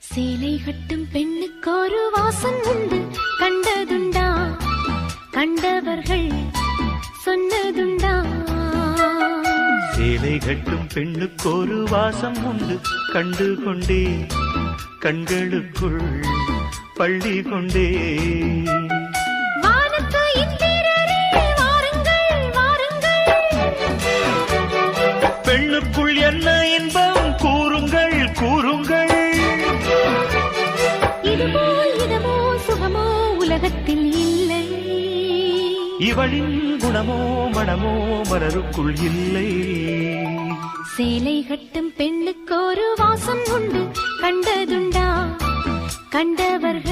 சேலை கட்டும் பெண்ணுக்கு ஒரு வாசம் உண்டு, கண்டதுண்டா? கண்டவர்கள் சொன்னதுண்டா? சேலை கட்டும் பெண்ணுக்கு ஒரு வாசம் உண்டு, கண்டு கொண்டே கண்களுக்குள் பள்ளி கொண்டே. பெண்ணுக்குள் என்ன இன்பம் கூறுங்கள் கூறுங்கள். இதுபோல் இதமோ சுகமோ உலகத்தில் இல்லை. இவளின் குணமோ மனமோ மலருக்குள் இல்லை. சேலை கட்டும் பெண்ணுக்கு ஒரு வாசம் உண்டு, கண்டதுண்டா? கண்டவர்கள்